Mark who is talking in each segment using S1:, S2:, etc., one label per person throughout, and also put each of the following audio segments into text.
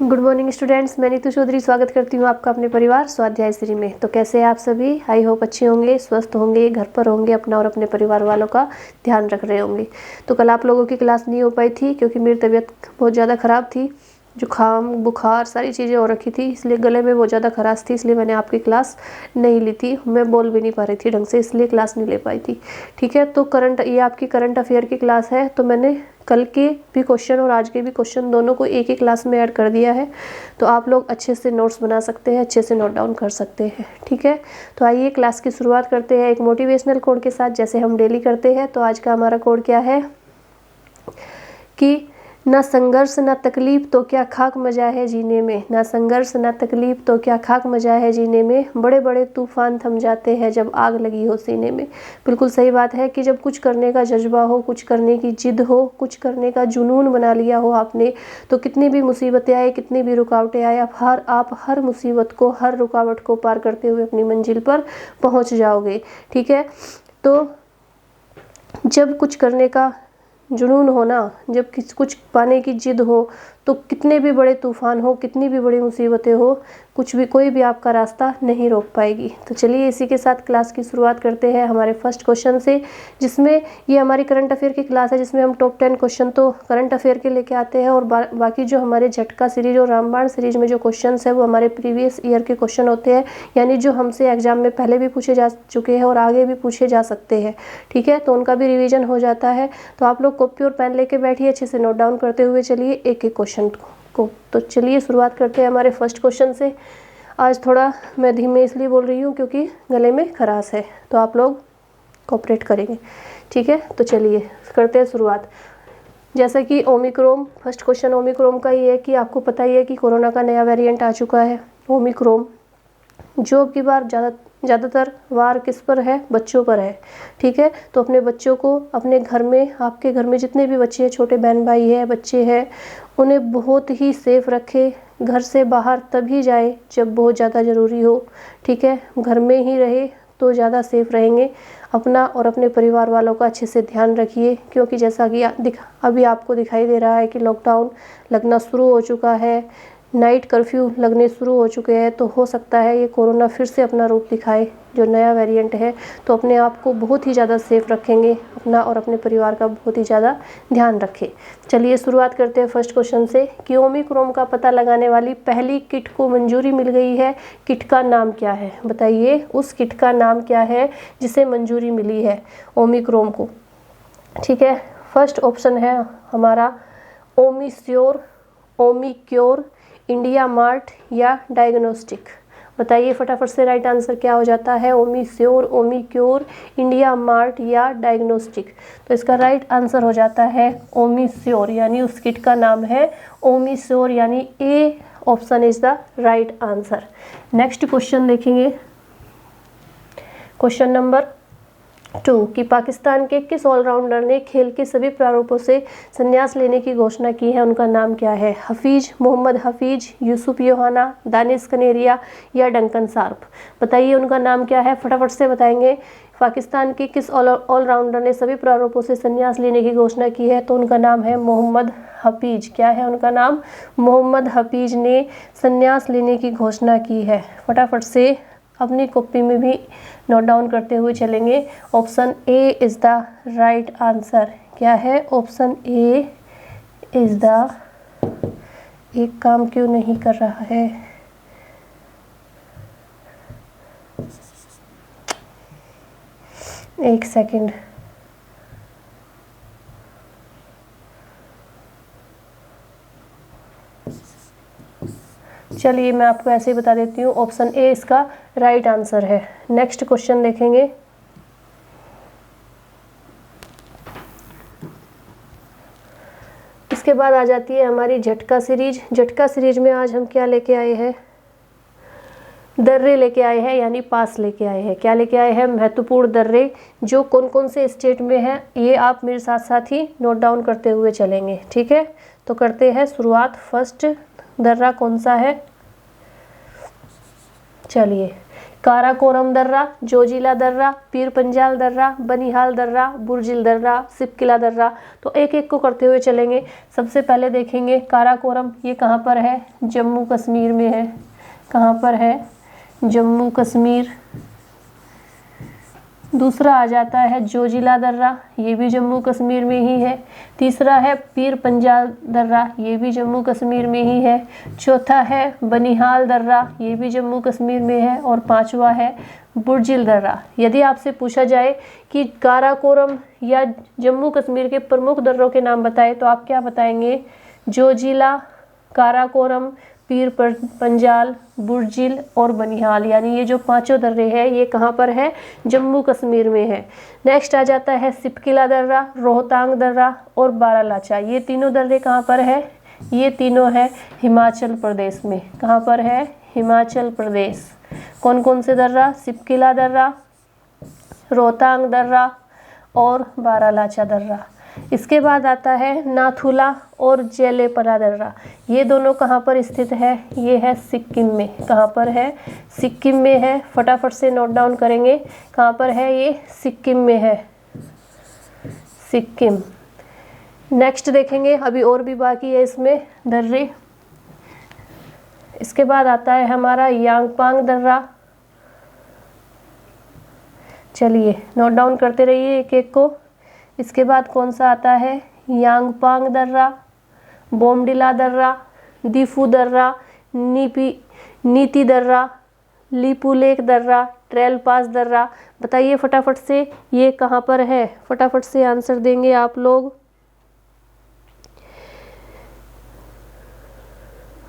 S1: Good morning students, मैं नीतू चौधरी स्वागत करती हूँ आपका अपने परिवार स्वाध्याय श्री में। तो कैसे हैं आप सभी? आई होप अच्छे होंगे, स्वस्थ होंगे, घर पर होंगे, अपना और अपने परिवार वालों का ध्यान रख रहे होंगे। तो कल आप लोगों की क्लास नहीं हो पाई थी क्योंकि मेरी तबीयत बहुत ज़्यादा ख़राब थी, जुकाम बुखार सारी चीज़ें हो रखी थी, इसलिए गले में बहुत ज़्यादा खराश थी, इसलिए मैंने आपकी क्लास नहीं ली थी। मैं बोल भी नहीं पा रही थी ढंग से, इसलिए क्लास नहीं ले पाई थी। ठीक है, तो ये आपकी करंट अफेयर की क्लास है, तो मैंने कल के भी क्वेश्चन और आज के भी क्वेश्चन दोनों को एक ही क्लास में ऐड कर दिया है। तो आप लोग अच्छे से नोट्स बना सकते हैं, अच्छे से नोट डाउन कर सकते हैं। ठीक है, तो आइए क्लास की शुरुआत करते हैं एक मोटिवेशनल कोड के साथ, जैसे हम डेली करते हैं। तो आज का हमारा कोड क्या है कि ना संघर्ष ना तकलीफ तो क्या खाक मजा है जीने में, ना संघर्ष ना तकलीफ तो क्या खाक मजा है जीने में, बड़े बड़े तूफान थम जाते हैं जब आग लगी हो सीने में। बिल्कुल सही बात है कि जब कुछ करने का जज्बा हो, कुछ करने की जिद हो, कुछ करने का जुनून बना लिया हो आपने, तो कितनी भी मुसीबतें आए, कितनी भी रुकावटें आए, आप हर मुसीबत को, हर रुकावट को पार करते हुए अपनी मंजिल पर पहुँच जाओगे। ठीक है, तो जब कुछ करने का जुनून होना, जब कुछ पाने की जिद हो, तो कितने भी बड़े तूफान हो, कितनी भी बड़ी मुसीबतें हो, कोई भी आपका रास्ता नहीं रोक पाएगी। तो चलिए इसी के साथ क्लास की शुरुआत करते हैं हमारे फर्स्ट क्वेश्चन से, जिसमें ये हमारी करंट अफेयर की क्लास है, जिसमें हम टॉप 10 क्वेश्चन तो करंट अफेयर के लेके आते हैं, और बाकी जो हमारे झटका सीरीज और रामबाण सीरीज में जो क्वेश्चन है वो हमारे प्रीवियस ईयर के क्वेश्चन होते हैं, यानी जो हमसे एग्जाम में पहले भी पूछे जा चुके हैं और आगे भी पूछे जा सकते हैं। ठीक है, तो उनका भी रिविजन हो जाता है। तो आप लोग कॉपी और पेन लेके बैठिए, अच्छे से नोट डाउन करते हुए चलिए एक एक क्वेश्चन को। तो चलिए शुरुआत करते हैं हमारे फर्स्ट क्वेश्चन से। आज थोड़ा मैं धीमे इसलिए बोल रही हूँ क्योंकि गले में खराश है, तो आप लोग कोऑपरेट करेंगे। ठीक है, तो चलिए करते हैं शुरुआत। जैसा कि ओमिक्रॉन, फर्स्ट क्वेश्चन ओमिक्रॉन का ये है कि आपको पता ही है कि कोरोना का नया वेरिएंट आ चुका है ओमिक्रॉन, जो अब की बार ज़्यादातर वार किस पर है? बच्चों पर है। ठीक है, तो अपने बच्चों को अपने घर में, आपके घर में जितने भी बच्चे हैं, छोटे बहन भाई है, बच्चे हैं, उन्हें बहुत ही सेफ रखें। घर से बाहर तभी जाए जब बहुत ज़्यादा ज़रूरी हो। ठीक है, घर में ही रहे तो ज़्यादा सेफ रहेंगे। अपना और अपने परिवार वालों का अच्छे से ध्यान रखिए, क्योंकि जैसा कि अभी आपको दिखाई दे रहा है कि लॉकडाउन लगना शुरू हो चुका है, नाइट कर्फ्यू लगने शुरू हो चुके हैं। तो हो सकता है ये कोरोना फिर से अपना रूप दिखाए, जो नया वेरिएंट है। तो अपने आप को बहुत ही ज़्यादा सेफ रखेंगे, अपना और अपने परिवार का बहुत ही ज़्यादा ध्यान रखें। चलिए शुरुआत करते हैं फर्स्ट क्वेश्चन से कि ओमिक्रॉन का पता लगाने वाली पहली किट को मंजूरी मिल गई है। किट का नाम क्या है? बताइए, उस किट का नाम क्या है जिसे मंजूरी मिली है ओमिक्रॉन को? ठीक है, फर्स्ट ऑप्शन है हमारा ओमिश्योर, ओमिक्योर, इंडिया मार्ट या डायग्नोस्टिक। बताइए फटाफट से राइट आंसर क्या हो जाता है? ओमिश्योर, ओमिक्योर, इंडिया मार्ट या डायग्नोस्टिक। तो इसका राइट आंसर हो जाता है ओमिश्योर, यानी उस किट का नाम है ओमिश्योर, यानी A option is the right answer. Next question देखेंगे, क्वेश्चन नंबर 2 कि पाकिस्तान के किस ऑलराउंडर ने खेल के सभी प्रारूपों से संन्यास लेने की घोषणा की है? उनका नाम क्या है? हफीज, मोहम्मद हफीज, यूसुफ योहाना, दानिश कनेरिया या डंकन शार्प। बताइए उनका नाम क्या है, फटाफट से बताएंगे। पाकिस्तान के किस ऑलराउंडर ने सभी प्रारूपों से संन्यास लेने की घोषणा की है? तो उनका नाम है मोहम्मद हफीज। क्या है उनका नाम? मोहम्मद हफीज ने संन्यास लेने की घोषणा की है। फटाफट से अपनी कॉपी में भी नोट डाउन करते हुए चलेंगे। Option A is the right answer. क्या है? ऑप्शन ए इज़ द, एक काम क्यों नहीं कर रहा है? एक सेकंड, चलिए मैं आपको ऐसे ही बता देती हूँ, ऑप्शन ए इसका राइट आंसर है। नेक्स्ट क्वेश्चन देखेंगे, इसके बाद आ जाती है हमारी झटका सीरीज। झटका सीरीज में आज हम क्या लेके आए हैं? दर्रे लेके आए हैं, यानी पास लेके आए हैं। क्या लेके आए हैं? महत्वपूर्ण दर्रे, जो कौन कौन से स्टेट में है, ये आप मेरे साथ साथ ही नोट डाउन करते हुए चलेंगे। ठीक है, तो करते हैं शुरुआत। फर्स्ट दर्रा कौन सा है? चलिए, काराकोरम दर्रा, जोजिला दर्रा, पीर पंजाल दर्रा, बनिहाल दर्रा, बुर्जिल दर्रा, सिपकिला दर्रा। तो एक एक को करते हुए चलेंगे। सबसे पहले देखेंगे काराकोरम, ये कहाँ पर है? जम्मू कश्मीर में है। कहाँ पर है? जम्मू कश्मीर। दूसरा आ जाता है जोजिला दर्रा, ये भी जम्मू कश्मीर में ही है। तीसरा है पीर पंजाल दर्रा, ये भी जम्मू कश्मीर में ही है। चौथा है बनिहाल दर्रा, ये भी जम्मू कश्मीर में है। और पांचवा है बुर्जिल दर्रा। यदि आपसे पूछा जाए कि काराकोरम या जम्मू कश्मीर के प्रमुख दर्रों के नाम बताएं तो आप क्या बताएंगे? जोजिला, काराकोरम, पीर पंजाल, बुर्जिल और बनिहाल, यानी ये जो पांचों दर्रे हैं ये कहाँ पर है? जम्मू कश्मीर में है। नेक्स्ट आ जाता है सिपकिला दर्रा, रोहतांग दर्रा और बारालाचा। ये तीनों दर्रे कहाँ पर है? ये तीनों है हिमाचल प्रदेश में। कहाँ पर है? हिमाचल प्रदेश। कौन कौन से दर्रा? सिपकिला दर्रा, रोहतांग दर्रा और बारालाचा दर्रा। इसके बाद आता है नाथुला और जेलेपरा दर्रा। ये दोनों कहाँ पर स्थित है? ये है सिक्किम में। कहाँ पर है? सिक्किम में है। फटाफट से नोट डाउन करेंगे। कहाँ पर है ये? सिक्किम में है। सिक्किम। नेक्स्ट देखेंगे, अभी और भी बाकी है इसमें दर्रे। इसके बाद आता है हमारा यांगपांग दर्रा। चलिए नोट डाउन करते रहिए एक एक को। इसके बाद कौन सा आता है? यांगपांग दर्रा, बोमडिला दर्रा, दिफू दर्रा, नीति दर्रा, लिपुलेख दर्रा, ट्रेल पास दर्रा। बताइए फटाफट से ये कहाँ पर है? फटाफट से आंसर देंगे आप लोग।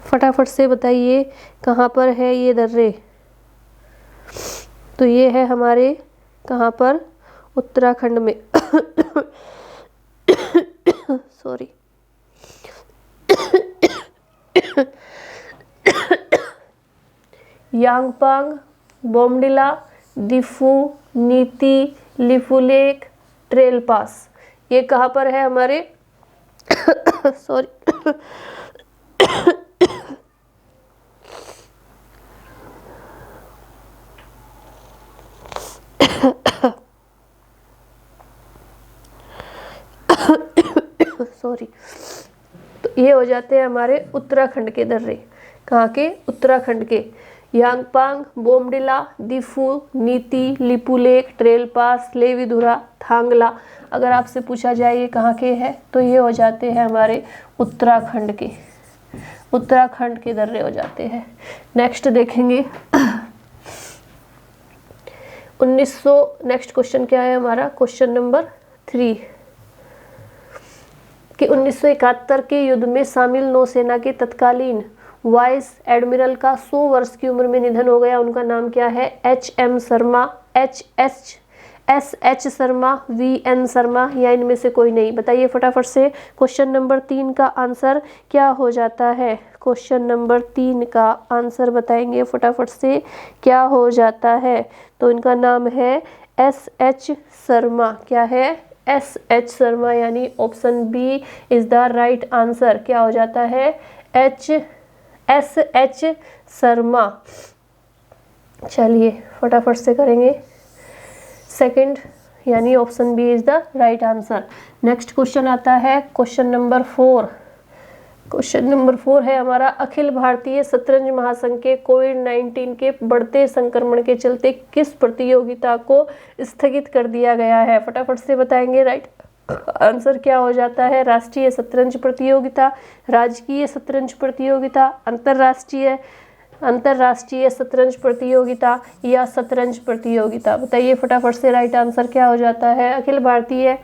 S1: फटाफट से बताइए कहाँ पर है ये दर्रे? तो ये है हमारे कहाँ पर? उत्तराखंड में। सॉरी। यांगपांग, बोमडिला, दिफू, नीति, लिपुलेख, ट्रेल पास, ये कहाँ पर है हमारे? सॉरी। सॉरी। तो ये हो जाते हैं हमारे उत्तराखंड के दर्रे। कहाँ के? उत्तराखंड के। यांगपांग, बोमडिला, दिफू, नीति, लिपुलेख, ट्रेल पास, लेविधुरा, थांगला। अगर आपसे पूछा जाए ये कहाँ के हैं तो ये हो जाते हैं हमारे उत्तराखंड के। उत्तराखंड के दर्रे हो जाते हैं। नेक्स्ट देखेंगे 1900। नेक्स्ट क्वेश्चन क्या है हमारा? क्वेश्चन नंबर 3 कि 1971 के युद्ध में शामिल नौसेना के तत्कालीन वाइस एडमिरल का 100 वर्ष की उम्र में निधन हो गया। उनका नाम क्या है? HM Sharma, SH Sharma, VN Sharma या इनमें से कोई नहीं। बताइए फटाफट से क्वेश्चन नंबर 3 का आंसर क्या हो जाता है? क्वेश्चन नंबर 3 का आंसर बताएंगे फटाफट से क्या हो जाता है? तो इनका नाम है SH शर्मा। क्या है? SH शर्मा, यानी option B is the right answer. क्या हो जाता है? SH शर्मा। चलिए फटाफट से करेंगे सेकंड, यानी option B is the right answer. Next question आता है क्वेश्चन नंबर 4। क्वेश्चन नंबर 4 है हमारा, अखिल भारतीय शतरंज महासंघ के कोविड-19 के बढ़ते संक्रमण के चलते किस प्रतियोगिता को स्थगित कर दिया गया है? फटाफट से बताएंगे। राइट आंसर क्या हो जाता है? राष्ट्रीय शतरंज प्रतियोगिता, राजकीय शतरंज प्रतियोगिता, अंतरराष्ट्रीय शतरंज प्रतियोगिता या शतरंज प्रतियोगिता। बताइए फटाफट से राइट आंसर क्या हो जाता है? अखिल भारतीय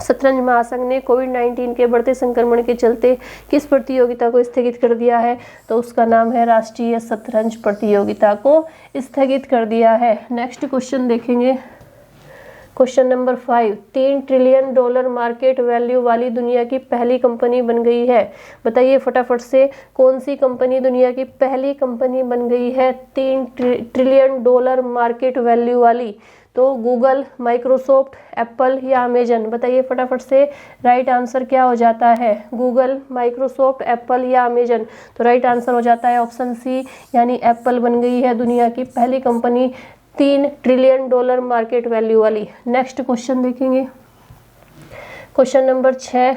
S1: शतरंज महासंघ ने कोविड-19 के बढ़ते संक्रमण के चलते किस प्रतियोगिता को स्थगित कर दिया है? तो उसका नाम है राष्ट्रीय शतरंज प्रतियोगिता को स्थगित कर दिया है। नेक्स्ट क्वेश्चन देखेंगे question number 5। $3 trillion market value वाली दुनिया की पहली कंपनी बन गई है। बताइए फटाफट से कौन सी कंपनी दुनिया की पहली कंपनी बन गई है $3 ट्रिलियन मार्केट वैल्यू वाली? तो गूगल, माइक्रोसॉफ्ट, एप्पल या अमेजन, बताइए फटाफट से राइट आंसर क्या हो जाता है। गूगल, माइक्रोसॉफ्ट, एप्पल या अमेजन, तो राइट आंसर हो जाता है ऑप्शन सी, यानी एप्पल बन गई है दुनिया की पहली company 3 trillion dollar market value वाली। नेक्स्ट क्वेश्चन देखेंगे, क्वेश्चन नंबर 6,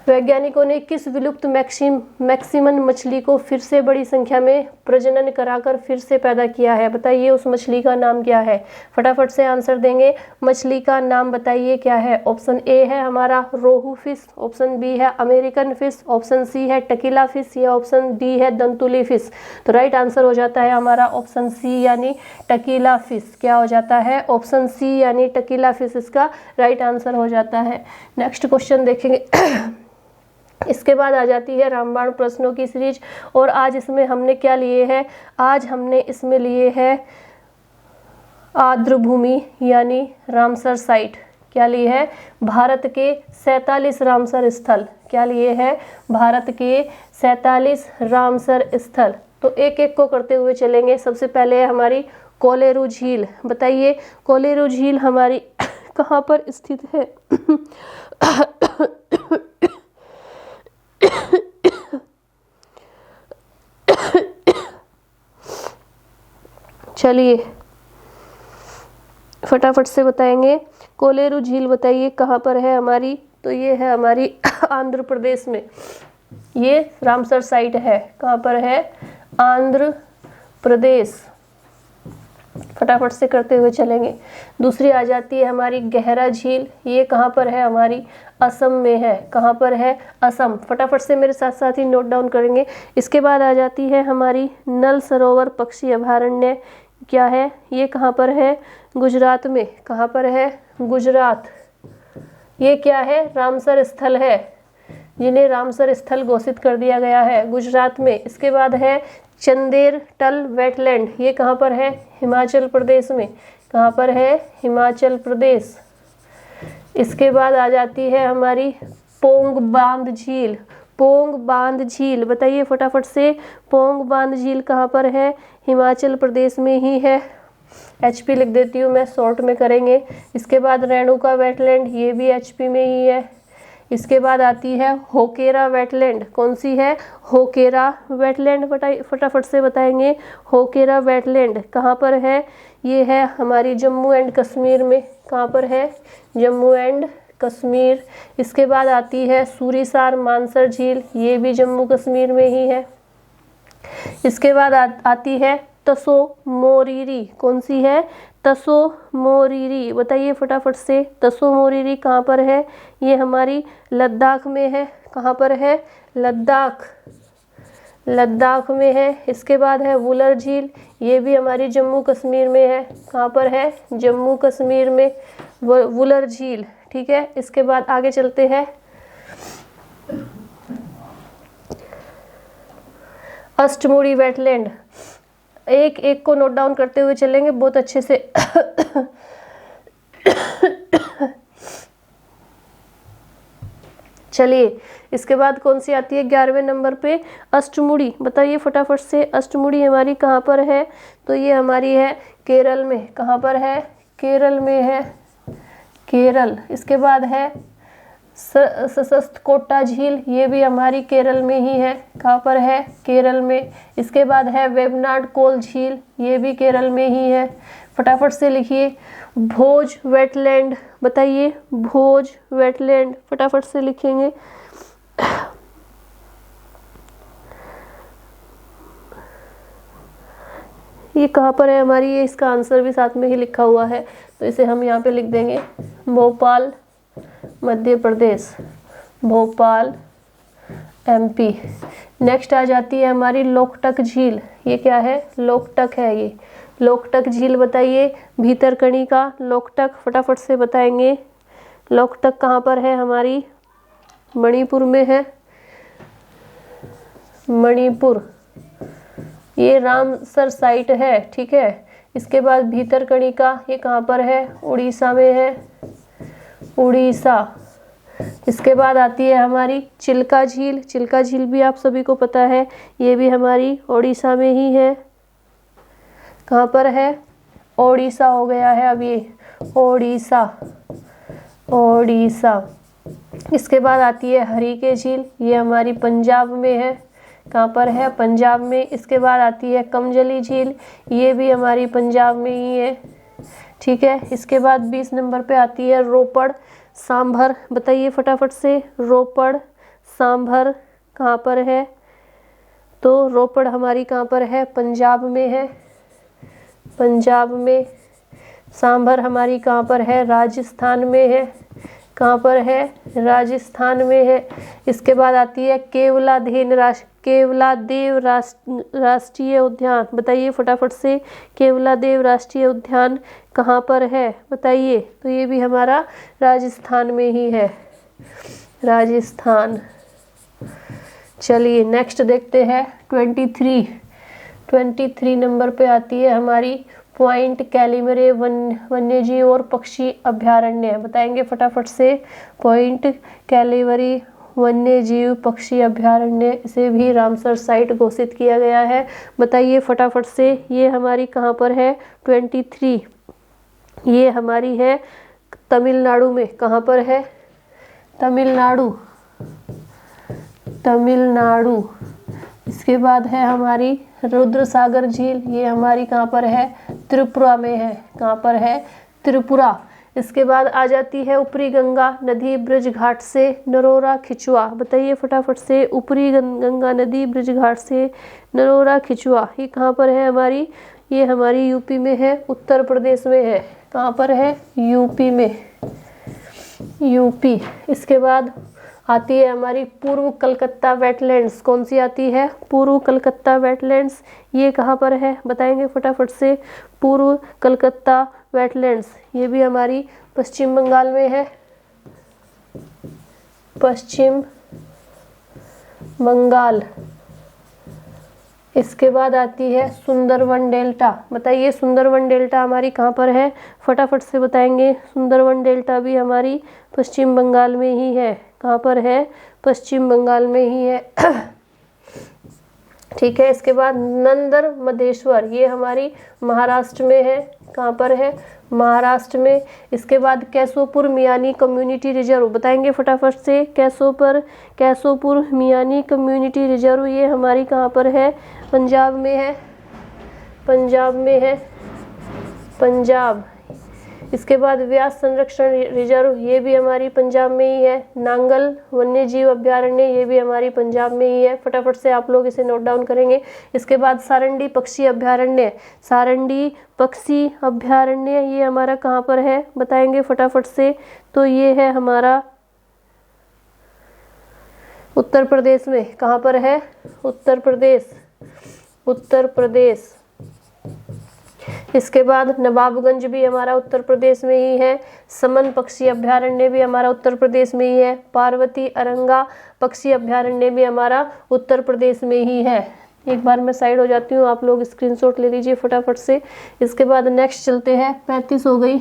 S1: वैज्ञानिकों ने किस विलुप्त मैक्सिमन मछली को फिर से बड़ी संख्या में प्रजनन कराकर फिर से पैदा किया है, बताइए उस मछली का नाम क्या है। फटाफट से आंसर देंगे, मछली का नाम बताइए क्या है। ऑप्शन ए है हमारा रोहू फिश, ऑप्शन बी है अमेरिकन फिश, ऑप्शन सी है टकीला फिश या ऑप्शन डी है दंतुली फिश। तो राइट आंसर हो जाता है हमारा ऑप्शन सी यानी टकीला फिश। क्या हो जाता है, ऑप्शन सी यानी टकीला फिश इसका राइट आंसर हो जाता है। नेक्स्ट क्वेश्चन देखेंगे इसके बाद आ जाती है रामबाण प्रश्नों की सीरीज, और आज इसमें हमने क्या लिए हैं, आज हमने इसमें लिए हैं आर्द्रभूमि यानी रामसर साइट। क्या लिए है, भारत के 47 रामसर स्थल। क्या लिए है, भारत के 47 रामसर स्थल। तो एक एक को करते हुए चलेंगे। सबसे पहले है हमारी कोलेरू झील, बताइए कोलेरू झील हमारी कहाँ पर स्थित है। चलिए फटाफट से बताएंगे, कोलेरू झील बताइए कहाँ पर है हमारी। तो ये है हमारी आंध्र प्रदेश में, ये रामसर साइट है। कहाँ पर है, आंध्र प्रदेश। फटाफट से करते हुए चलेंगे। दूसरी आ जाती है हमारी गहरा झील, ये कहाँ पर है हमारी, असम में है। कहाँ पर है, असम। फटाफट से मेरे साथ साथ ही नोट डाउन करेंगे। इसके बाद आ जाती है हमारी नल सरोवर पक्षी अभयारण्य। क्या है, ये कहाँ पर है, गुजरात में। कहाँ पर है, गुजरात। ये क्या है, रामसर स्थल है, जिन्हें रामसर स्थल घोषित कर दिया गया है गुजरात में। इसके बाद है चंदेर टल वेटलैंड, ये कहाँ पर है, हिमाचल प्रदेश में। कहाँ पर है, हिमाचल प्रदेश। इसके बाद आ जाती है हमारी पोंग बांध झील। पोंग बांध झील बताइए फटाफट से, पोंग बांध झील कहाँ पर है, हिमाचल प्रदेश में ही है। एचपी लिख देती हूँ मैं, शॉर्ट में करेंगे। इसके बाद रेणुका वेटलैंड, ये भी एचपी में ही है। इसके बाद आती है होकेरा वेटलैंड, कौन सी है, होकेरा वेटलैंड। फटाफट से बताएंगे, होकेरा वेटलैंड कहाँ पर है, ये है हमारी जम्मू एंड कश्मीर में। कहाँ पर है, जम्मू एंड कश्मीर। इसके बाद आती है सूरीसार मानसर झील, ये भी जम्मू कश्मीर में ही है। इसके बाद आती है तसो मोरीरी, कौन सी है, तसो मोरीरी। बताइए फटाफट से, तसो मोरीरी कहाँ पर है, ये हमारी लद्दाख में है। कहाँ पर है, लद्दाख, लद्दाख में है। इसके बाद है वुलर झील, ये भी हमारी जम्मू कश्मीर में है। कहाँ पर है, जम्मू कश्मीर में वुलर झील, ठीक है। इसके बाद आगे चलते हैं, अष्टमुड़ी वेटलैंड। एक एक को नोट डाउन करते हुए चलेंगे बहुत अच्छे से। चलिए इसके बाद कौन सी आती है 11वें नंबर पे, अष्टमुड़ी। बताइए फटाफट से, अष्टमुड़ी हमारी कहाँ पर है, तो ये हमारी है केरल में। कहाँ पर है, केरल में है, केरल। इसके बाद है सशस्त्रकोटा झील, ये भी हमारी केरल में ही है। कहाँ पर है, केरल में। इसके बाद है वेबनाड कोल झील, ये भी केरल में ही है। फटाफट से लिखिए भोज वेटलैंड। बताइए भोज वेटलैंड, फटाफट से लिखेंगे। ये कहाँ पर है हमारी, ये इसका आंसर भी साथ में ही लिखा हुआ है, तो इसे हम यहाँ पे लिख देंगे भोपाल मध्य प्रदेश, भोपाल एमपी। नेक्स्ट आ जाती है हमारी लोकटक झील, ये क्या है, लोकटक है ये, लोकटक झील। बताइए भीतरकनी का लोकटक, फटाफट से बताएंगे। लोकटक कहाँ पर है हमारी, मणिपुर में है, मणिपुर। ये रामसर साइट है, ठीक है। इसके बाद भीतरकनिका, ये कहाँ पर है, उड़ीसा में है, उड़ीसा। इसके बाद आती है हमारी चिल्का झील। चिल्का झील भी आप सभी को पता है, ये भी हमारी उड़ीसा में ही है। कहाँ पर है, ओडिशा हो गया है अब ये, ओडिशा, ओडिशा। इसके बाद आती है हरिके झील, ये हमारी पंजाब में है, कहाँ पर है, पंजाब में। इसके बाद आती है कमजली झील, ये भी हमारी पंजाब में ही है, ठीक है। इसके बाद 20 नंबर पे आती है रोपड़ सांभर, बताइए फटाफट से, रोपड़ सांभर कहाँ पर है, तो रोपड़ हमारी कहाँ पर है, पंजाब में है, पंजाब में। सांभर हमारी कहाँ पर है, राजस्थान में है, कहाँ पर है, राजस्थान में है। इसके बाद आती है केवलादेव राष्ट्रीय उद्यान, बताइए फटाफट से, केवलादेव राष्ट्रीय उद्यान कहाँ पर है, बताइए। तो ये भी हमारा राजस्थान में ही है, राजस्थान। चलिए नेक्स्ट देखते हैं 23 नंबर पे आती है हमारी पॉइंट कैलिमरे वन्यजीव और पक्षी अभ्यारण्य, बताएंगे फटाफट से, पॉइंट कैलिमरे वन्यजीव पक्षी अभ्यारण्य, इसे भी रामसर साइट घोषित किया गया है, बताइए फटाफट से। ये हमारी कहाँ पर है, 23, ये हमारी है तमिलनाडु में, कहाँ पर है, तमिलनाडु, तमिलनाडु। इसके बाद है हमारी रुद्रसागर झील, ये हमारी कहाँ पर है, त्रिपुरा में है, कहाँ पर है, त्रिपुरा। इसके बाद आ जाती है ऊपरी गंगा नदी ब्रिज घाट से नरोरा खिचुआ, बताइए फटाफट से, ऊपरी गंगा नदी ब्रिज घाट से नरोरा खिचुआ, ये कहाँ पर है हमारी, ये हमारी यूपी में है, उत्तर प्रदेश में है, कहाँ पर है, यूपी में, यूपी। इसके बाद आती है हमारी पूर्व कलकत्ता वेटलैंड्स, कौन सी आती है, पूर्व कलकत्ता वेटलैंड्स, ये कहाँ पर है, बताएंगे फटाफट से, पूर्व कलकत्ता वेटलैंड्स, ये भी हमारी पश्चिम बंगाल में है, पश्चिम बंगाल। इसके बाद आती है सुंदरवन डेल्टा, बताइए सुंदरवन डेल्टा हमारी कहाँ पर है, फटाफट से बताएंगे। सुंदरवन डेल्टा भी हमारी पश्चिम बंगाल में ही है, कहाँ पर है, पश्चिम बंगाल में ही है, ठीक है। इसके बाद नंदर मधेश्वर, ये हमारी महाराष्ट्र में है, कहाँ पर है, महाराष्ट्र में। इसके बाद कैसोपुर मियानी कम्युनिटी रिजर्व, बताएंगे फटाफट से, कैसोपुर मियानी कम्युनिटी रिजर्व, ये हमारी कहाँ पर है, पंजाब में है, पंजाब में है, पंजाब। इसके बाद व्यास संरक्षण रिजर्व, ये भी हमारी पंजाब में ही है। नांगल वन्यजीव अभ्यारण्य, ये भी हमारी पंजाब में ही है, फटाफट से आप लोग इसे नोट डाउन करेंगे। इसके बाद सारंडी पक्षी अभ्यारण्य, सारंडी पक्षी अभ्यारण्य, ये हमारा कहाँ पर है, बताएंगे फटाफट से, तो ये है हमारा उत्तर प्रदेश में, कहाँ पर है, उत्तर प्रदेश, उत्तर प्रदेश। इसके बाद नवाबगंज भी हमारा उत्तर प्रदेश में ही है। समन पक्षी अभ्यारण्य भी हमारा उत्तर प्रदेश में ही है। पार्वती अरंगा पक्षी अभ्यारण्य भी हमारा उत्तर प्रदेश में ही है। एक बार मैं साइड हो जाती हूँ, आप लोग स्क्रीनशॉट ले लीजिए फटाफट से। इसके बाद नेक्स्ट चलते हैं, 35 हो गई।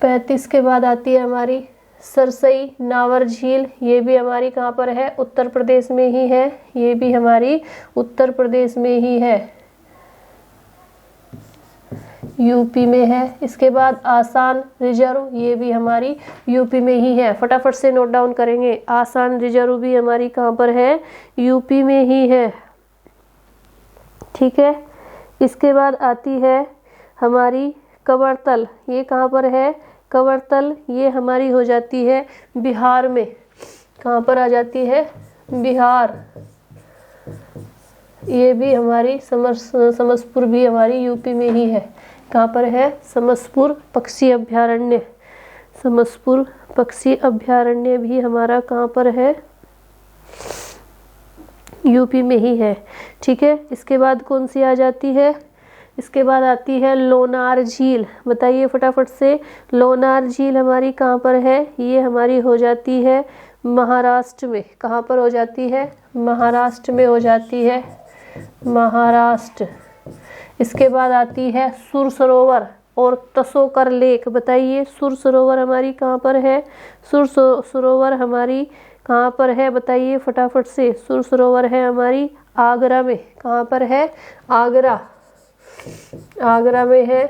S1: 35 के बाद आती है हमारी सरसई नावर झील, ये भी हमारी कहाँ पर है, उत्तर प्रदेश में ही है, ये भी हमारी उत्तर प्रदेश में ही है, यूपी में है। इसके बाद आसान रिजर्व, ये भी हमारी यूपी में ही है, फटाफट से नोट डाउन करेंगे। आसान रिजर्व भी हमारी कहाँ पर है, यूपी में ही है, ठीक है। इसके बाद आती है हमारी कवरतल, ये कहाँ पर है, कवरतल, ये हमारी हो जाती है बिहार में, कहाँ पर आ जाती है, बिहार। ये भी हमारी समसपुर भी हमारी यूपी में ही है, कहाँ पर है, समसपुर पक्षी अभ्यारण्य, समसपुर पक्षी अभ्यारण्य भी हमारा कहाँ पर है, यूपी में ही है, ठीक है। इसके बाद कौन सी आ जाती है, इसके बाद आती है लोनार झील, बताइए फटाफट से, लोनार झील हमारी कहाँ पर है, ये हमारी हो जाती है महाराष्ट्र में, कहाँ पर हो जाती है, महाराष्ट्र में हो जाती है, महाराष्ट्र। इसके बाद आती है सुर सरोवर और तसोकर लेक, बताइए सुर सरोवर हमारी कहाँ पर है, सुर सरोवर हमारी कहाँ पर है, बताइए फटाफट से। सुर सरोवर है हमारी आगरा में, कहाँ पर है, आगरा, आगरा में है।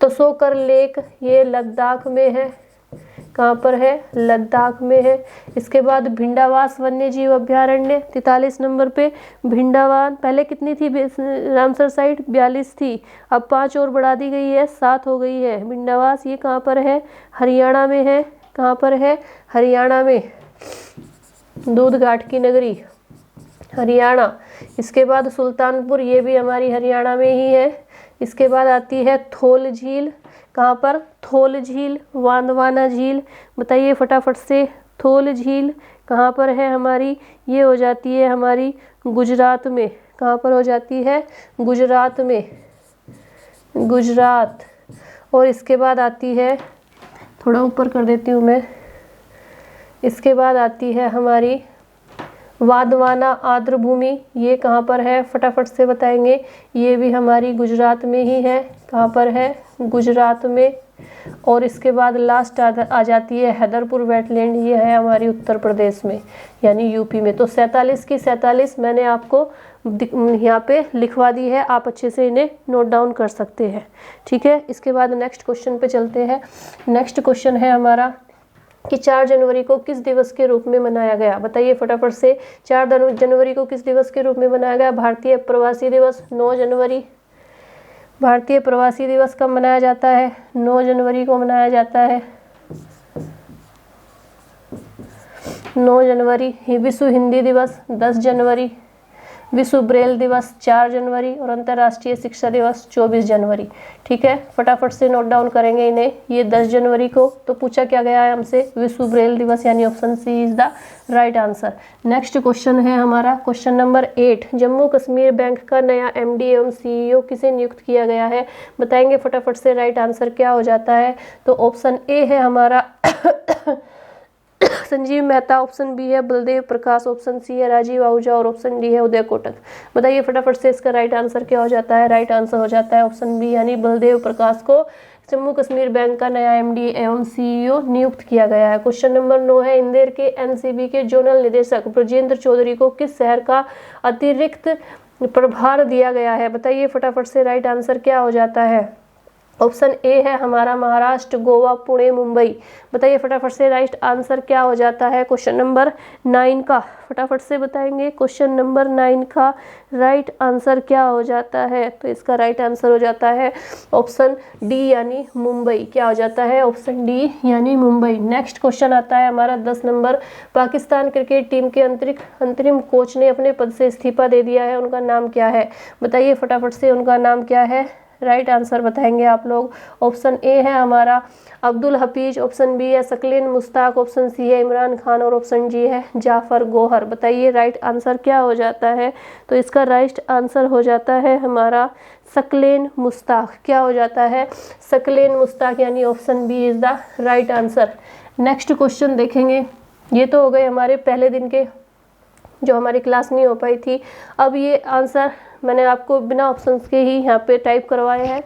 S1: तसोकर लेक ये लद्दाख में है। कहाँ पर है? लद्दाख में है। इसके बाद भिंडावास वन्य जीव अभ्यारण्य 43 नंबर पे। भिंडावान पहले कितनी थी रामसर साइट? 42 थी, अब 5 और बढ़ा दी गई है, 7 हो गई है। भिंडावास ये कहाँ पर है? हरियाणा में है। कहाँ पर है? हरियाणा में। दूध घाट की नगरी हरियाणा। इसके बाद सुल्तानपुर ये भी हमारी हरियाणा में ही है। इसके बाद आती है थोल झील। कहाँ पर? थोल झील, वांदवाना झील। बताइए फटाफट से, थोल झील कहाँ पर है हमारी? ये हो जाती है हमारी गुजरात में। कहाँ पर हो जाती है? गुजरात में, गुजरात। और इसके बाद आती है, थोड़ा ऊपर कर देती हूँ मैं, इसके बाद आती है हमारी वाधवाना आर्द्र भूमि। ये कहाँ पर है? फटाफट से बताएंगे। ये भी हमारी गुजरात में ही है। कहाँ पर है? गुजरात में। और इसके बाद लास्ट आ जाती है हैदरपुर वेटलैंड। ये है हमारी उत्तर प्रदेश में, यानी यूपी में। तो 47 की 47 मैंने आपको यहाँ पे लिखवा दी है, आप अच्छे से इन्हें नोट डाउन कर सकते हैं। ठीक है, इसके बाद नेक्स्ट क्वेश्चन पे चलते हैं। नेक्स्ट क्वेश्चन है हमारा कि 4 जनवरी को किस दिवस के रूप में मनाया गया? बताइए फटाफट से, 4 जनवरी को किस दिवस के रूप में मनाया गया? भारतीय प्रवासी दिवस 9 जनवरी। भारतीय प्रवासी दिवस कब मनाया जाता है? 9 जनवरी को मनाया जाता है। 9 जनवरी। विश्व हिंदी दिवस 10 जनवरी। विश्व ब्रेल दिवस 4 जनवरी और अंतर्राष्ट्रीय शिक्षा दिवस 24 जनवरी। ठीक है, फटाफट से नोट डाउन करेंगे इन्हें। ये 10 जनवरी को तो पूछा क्या गया है हमसे? विश्व ब्रेल दिवस, यानी option C is the right answer. Next question है हमारा question number 8। Jammu Kashmir bank का नया एमडी एवं सीईओ किसे नियुक्त किया गया है? बताएंगे फटाफट से, राइट आंसर क्या हो जाता है? तो ऑप्शन ए है हमारा संजीव मेहता, ऑप्शन बी है बलदेव प्रकाश, ऑप्शन सी है राजीव आहूजा और ऑप्शन डी है उदय कोटक। बताइए फटाफट से इसका राइट आंसर क्या हो जाता है? राइट आंसर हो जाता है ऑप्शन बी, यानी बलदेव प्रकाश को जम्मू कश्मीर बैंक का नया एमडी एवं सीईओ नियुक्त किया गया है। क्वेश्चन नंबर 9 है इंदेर के एनसीबी के जोनल निदेशक ब्रजेंद्र चौधरी को किस शहर का अतिरिक्त प्रभार दिया गया है? बताइए फटाफट से, राइट आंसर क्या हो जाता है? ऑप्शन ए है हमारा महाराष्ट्र, गोवा, पुणे, मुंबई। बताइए फटाफट से, राइट आंसर क्या हो जाता है क्वेश्चन नंबर 9 का? फटाफट से बताएंगे, क्वेश्चन नंबर 9 का राइट आंसर क्या हो जाता है? तो इसका राइट आंसर हो जाता है ऑप्शन डी, यानी मुंबई। क्या हो जाता है? ऑप्शन डी, यानी मुंबई। नेक्स्ट क्वेश्चन आता है हमारा 10 नंबर। पाकिस्तान क्रिकेट टीम के अंतरिम कोच ने अपने पद से इस्तीफा दे दिया है, उनका नाम क्या है? बताइए फटाफट से, उनका नाम क्या है? राइट आंसर बताएंगे आप लोग। ऑप्शन ए है हमारा अब्दुल हफीज, ऑप्शन बी है सकलीन मुश्ताक, ऑप्शन सी है इमरान खान और ऑप्शन जी है जाफर गोहर। बताइए राइट आंसर क्या हो जाता है? तो इसका राइट आंसर हो जाता है हमारा सकलीन मुश्ताक। क्या हो जाता है? सकलीन मुश्ताक, यानी option B is the right answer. Next question देखेंगे। ये तो हो गए हमारे पहले दिन के, जो हमारी क्लास नहीं हो पाई थी। अब ये आंसर मैंने आपको बिना ऑप्शंस के ही यहाँ पे टाइप करवाए हैं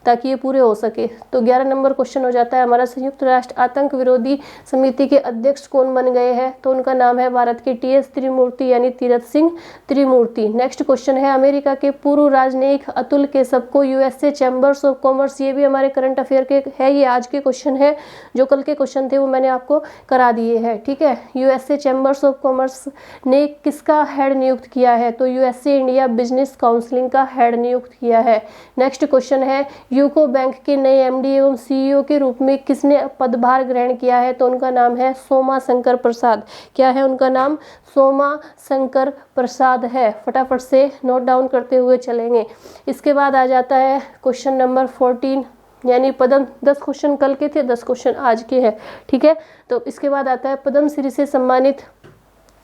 S1: ताकि ये पूरे हो सके। तो 11 नंबर क्वेश्चन हो जाता है हमारा, संयुक्त राष्ट्र आतंक विरोधी समिति के अध्यक्ष कौन बन गए हैं? तो उनका नाम है भारत के टीएस त्रिमूर्ति, यानी तीरथ सिंह त्रिमूर्ति। नेक्स्ट क्वेश्चन है, अमेरिका के पूर्व राजनयिक अतुल केशव को यूएसए चैम्बर्स ऑफ कॉमर्स, ये भी हमारे करंट अफेयर के है, ये आज के क्वेश्चन है, जो कल के क्वेश्चन थे वो मैंने आपको करा दिए हैं। ठीक है, यूएसए चैम्बर्स ऑफ कॉमर्स ने किसका हेड नियुक्त किया है? तो यूएसए इंडिया बिजनेस काउंसिलिंग का हेड नियुक्त किया है। नेक्स्ट क्वेश्चन है, यूको बैंक के नए एमडी एवं सीईओ के रूप में किसने पदभार ग्रहण किया है? तो उनका नाम है सोमा शंकर प्रसाद। क्या है उनका नाम? सोमा शंकर प्रसाद है। फटाफट से नोट डाउन करते हुए चलेंगे। इसके बाद आ जाता है क्वेश्चन नंबर 14, यानी पद्म, 10 क्वेश्चन कल के थे, 10 क्वेश्चन आज के हैं। ठीक है, तो इसके बाद आता है पद्म श्री से सम्मानित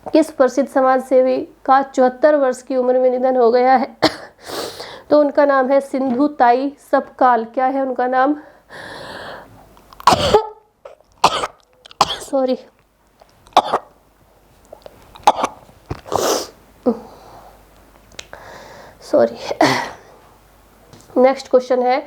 S1: किस प्रसिद्ध समाज सेवी का 74 वर्ष की उम्र में निधन हो गया है? तो उनका नाम है सिंधु ताई सबकाल। क्या है उनका नाम? सॉरी, नेक्स्ट क्वेश्चन है,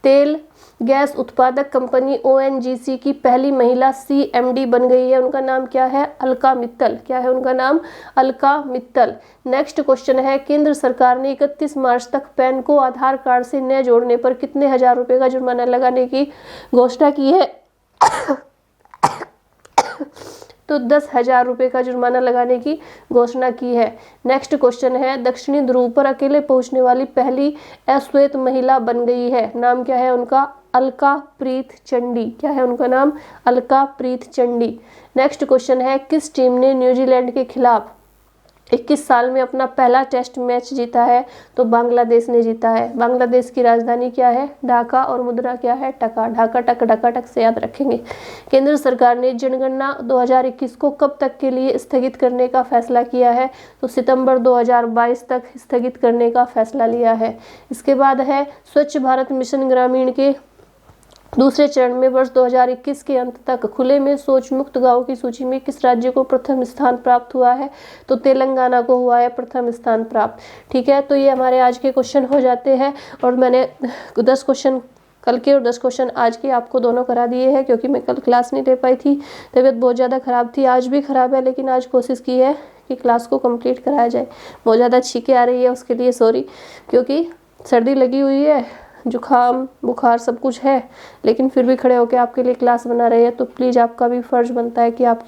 S1: तेल गैस उत्पादक कंपनी ONGC की पहली महिला CMD बन गई है, उनका नाम क्या है? अलका मित्तल। क्या है उनका नाम? अलका मित्तल। नेक्स्ट क्वेश्चन है, केंद्र सरकार ने 31 मार्च तक पैन को आधार कार्ड से न जोड़ने पर कितने हजार रुपए का जुर्माना लगाने की घोषणा की है? तो 10,000 रुपए का जुर्माना लगाने की घोषणा की है। नेक्स्ट क्वेश्चन है, दक्षिणी ध्रुव पर अकेले पहुंचने वाली पहली अश्वेत महिला बन गई है, नाम क्या है उनका? अलका प्रीत चंडी। क्या है उनका नाम? अलका प्रीत चंडी। नेक्स्ट क्वेश्चन है, किस टीम ने न्यूजीलैंड के खिलाफ 21 साल में अपना पहला टेस्ट मैच जीता है? तो बांग्लादेश ने जीता है। बांग्लादेश की राजधानी क्या है? ढाका, और मुद्रा क्या है? टका। ढाका टक, ढाका टक से याद रखेंगे। केंद्र सरकार ने जनगणना 2021 को कब तक के लिए स्थगित करने का फैसला किया है? तो सितंबर 2022 तक स्थगित करने का फैसला लिया है। इसके बाद है, स्वच्छ भारत मिशन ग्रामीण के दूसरे चरण में वर्ष 2021 के अंत तक खुले में शौच मुक्त गांवों की सूची में किस राज्य को प्रथम स्थान प्राप्त हुआ है? तो तेलंगाना को हुआ है प्रथम स्थान प्राप्त। ठीक है, तो ये हमारे आज के क्वेश्चन हो जाते हैं, और मैंने 10 क्वेश्चन कल के और 10 क्वेश्चन आज के आपको दोनों करा दिए हैं, क्योंकि मैं कल क्लास नहीं ले पाई थी, तबीयत बहुत ज़्यादा ख़राब थी, आज भी ख़राब है, लेकिन आज कोशिश की है कि क्लास को कंप्लीट कराया जाए। बहुत ज़्यादा छींकें आ रही है, उसके लिए सॉरी, क्योंकि सर्दी लगी हुई है, जुकाम बुखार सब कुछ है, लेकिन फिर भी खड़े होकर आपके लिए क्लास बना रहे हैं। तो प्लीज़ आपका भी फ़र्ज़ बनता है कि आप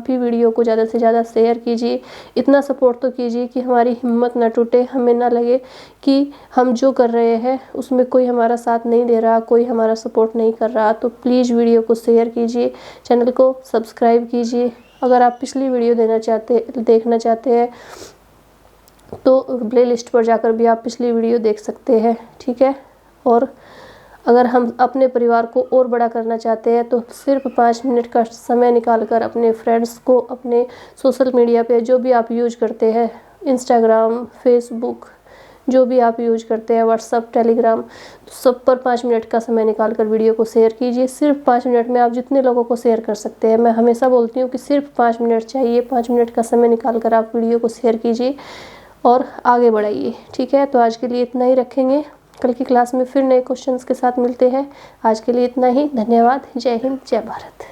S1: भी वीडियो को ज़्यादा से ज़्यादा शेयर कीजिए, इतना सपोर्ट तो कीजिए कि हमारी हिम्मत ना टूटे, हमें ना लगे कि हम जो कर रहे हैं उसमें कोई हमारा साथ नहीं दे रहा, कोई हमारा सपोर्ट नहीं कर रहा। तो प्लीज़ वीडियो को शेयर कीजिए, चैनल को सब्सक्राइब कीजिए। अगर आप पिछली वीडियो देखना चाहते हैं तो प्ले लिस्ट पर जाकर भी आप पिछली वीडियो देख सकते हैं। ठीक है, और अगर हम अपने परिवार को और बड़ा करना चाहते हैं तो सिर्फ 5 मिनट का समय निकालकर अपने फ्रेंड्स को, अपने सोशल मीडिया पे जो भी आप यूज करते हैं, इंस्टाग्राम, फेसबुक, जो भी आप यूज करते हैं, व्हाट्सअप, टेलीग्राम, सब पर 5 मिनट का समय निकालकर वीडियो को शेयर कीजिए। सिर्फ 5 मिनट में आप जितने लोगों को शेयर कर सकते हैं, मैं हमेशा बोलती हूँ कि सिर्फ 5 मिनट चाहिए, 5 मिनट का समय निकालकर आप वीडियो को शेयर कीजिए और आगे बढ़ाइए। ठीक है, तो आज के लिए इतना ही रखेंगे, कल की क्लास में फिर नए क्वेश्चंस के साथ मिलते हैं। आज के लिए इतना ही, धन्यवाद। जय हिंद, जय भारत।